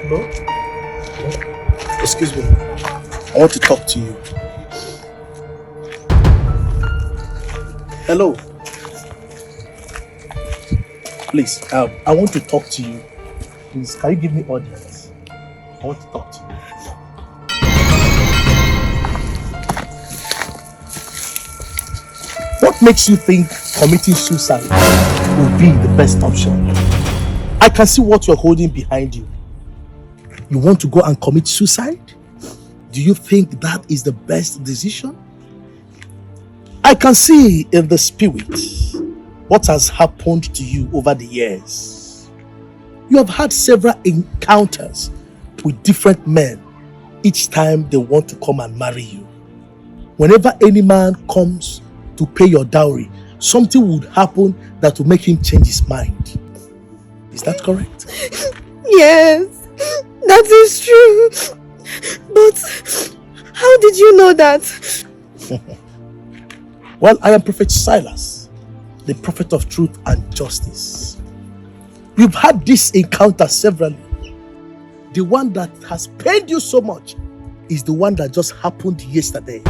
Hello? Excuse me. I want to talk to you. Hello? Please, I want to talk to you. Please, can you give me audience? I want to talk to you. What makes you think committing suicide will be the best option? I can see what you're holding behind you. You want to go and commit suicide? Do you think that is the best decision? I can see in the spirit what has happened to you over the years. You have had several encounters with different men each time they want to come and marry you. Whenever any man comes to pay your dowry, something would happen that will make him change his mind. Is that correct? Yes, that is true. But how did you know that? Well, I am Prophet Silas, the prophet of truth and justice. We've had this encounter severally. The one that has pained you so much is the one that just happened yesterday.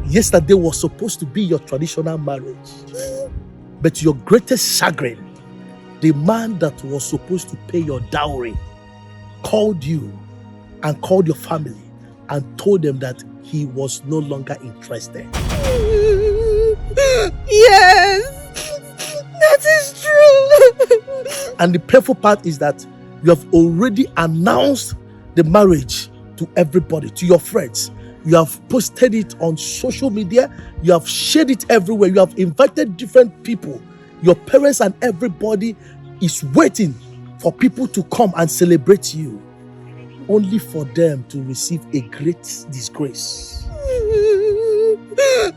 Yesterday was supposed to be your traditional marriage. But to your greatest chagrin, the man that was supposed to pay your dowry called you and called your family and told them that he was no longer interested. Yes, that is true. And the painful part is that you have already announced the marriage to everybody, to your friends. You have posted it on social media. You have shared it everywhere. You have invited different people. Your parents and everybody is waiting for people to come and celebrate you, only for them to receive a great disgrace.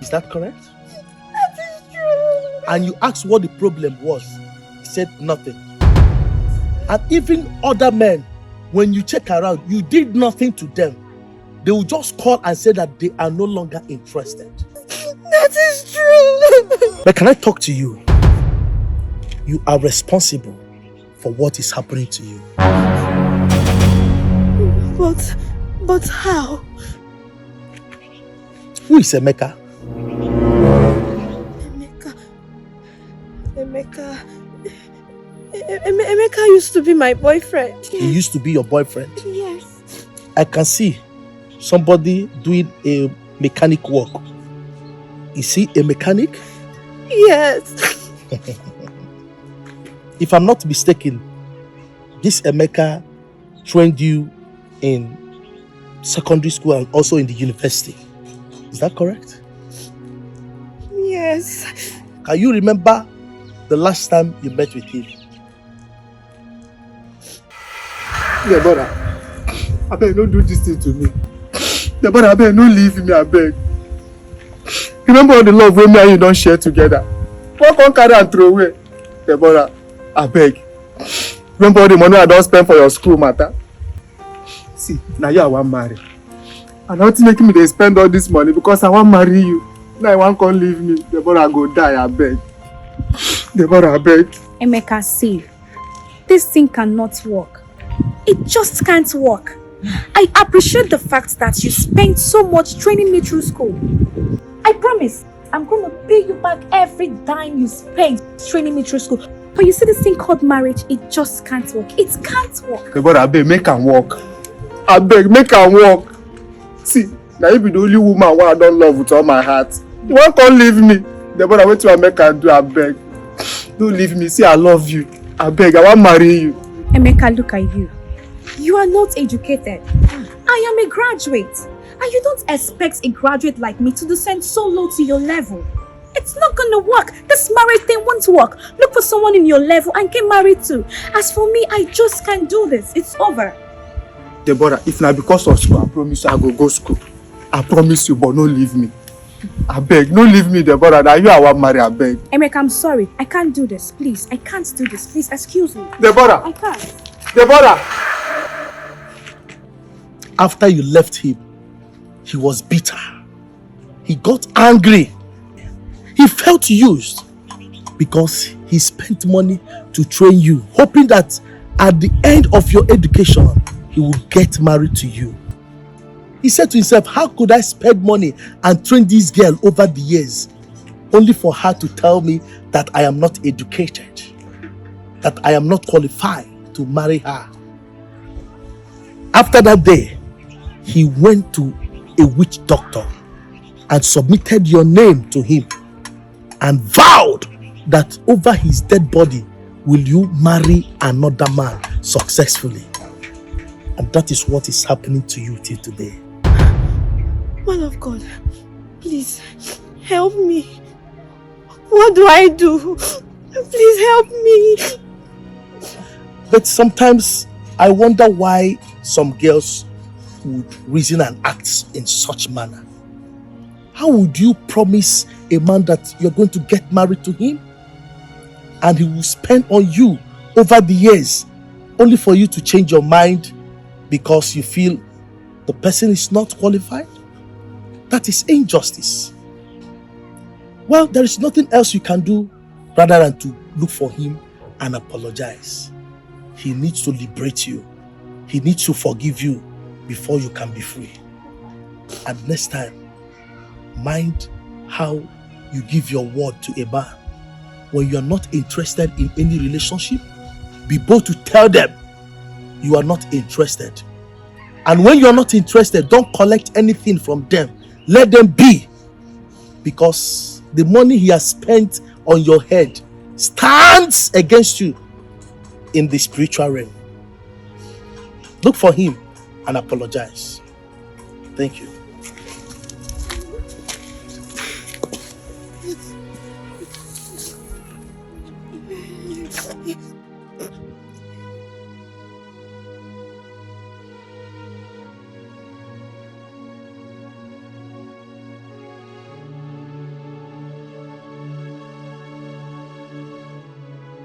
Is that correct? That is true. And you asked what the problem was. He said nothing. And even other men, when you check around, you did nothing to them. They will just call and say that they are no longer interested. That is true. But can I talk to you? You are responsible for what is happening to you. But how? Who is Emeka? Emeka used to be my boyfriend. He used to be your boyfriend? Yes. I can see somebody doing a mechanic work. Is he a mechanic? Yes. If I'm not mistaken, this Emeka trained you in secondary school and also in the university. Is that correct? Yes. Can you remember the last time you met with him? Yeah, brother. I beg, don't do this thing to me. Yeah, brother, I beg, don't leave me, I beg. Remember all the love we me and you don't share together. What can carry and throw away? Yeah, brother, I beg. Remember all the money I don't spend for your school matter? See, now you I want marry. And not making me they spend all this money because I want marry you. Now I want can't leave me. The brother I go die, I beg. The brother I beg. Emeka, see, this thing cannot work. It just can't work. I appreciate the fact that you spent so much training me through school. I promise, I'm going to pay you back every dime you spent training me through school. But you see this thing called marriage, it just can't work. It can't work. The brother I beg, make am work. I beg, make am work. See, now you be the only woman who I don't love with all my heart. You won't come leave me. The brother wait till I make her do, I beg. Don't leave me. See, I love you. I beg, I want to marry you. Emeka, look at you. You are not educated. I am a graduate. And you don't expect a graduate like me to descend so low to your level. It's not gonna work. This marriage thing won't work. Look for someone in your level and get married to. As for me, I just can't do this. It's over. Deborah, if not because of school, I promise you I go school. I promise you, but don't leave me. I beg, don't leave me, Deborah. Now you I want marry, I beg. Emeka, I'm sorry. I can't do this. Please, I can't do this. Please, excuse me. Deborah! I can't. Deborah! After you left him, he was bitter. He got angry. He felt used because he spent money to train you, hoping that at the end of your education, he will get married to you. He said to himself, how could I spend money and train this girl over the years only for her to tell me that I am not educated, that I am not qualified to marry her? After that day, he went to a witch doctor and submitted your name to him and vowed that over his dead body will you marry another man successfully. And that is what is happening to you till today. Man of God, please help me. What do I do? Please help me. But sometimes I wonder why some girls would reason and act in such manner. How would you promise a man that you're going to get married to him and he will spend on you over the years only for you to change your mind because you feel the person is not qualified? That is injustice. Well, there is nothing else you can do rather than to look for him and apologize. He needs to liberate you. He needs to forgive you before you can be free. And next time, mind how you give your word to a man. When you are not interested in any relationship, be bold to tell them you are not interested. And when you are not interested, don't collect anything from them. Let them be. Because the money he has spent on your head stands against you in the spiritual realm. Look for him and apologize. Thank you.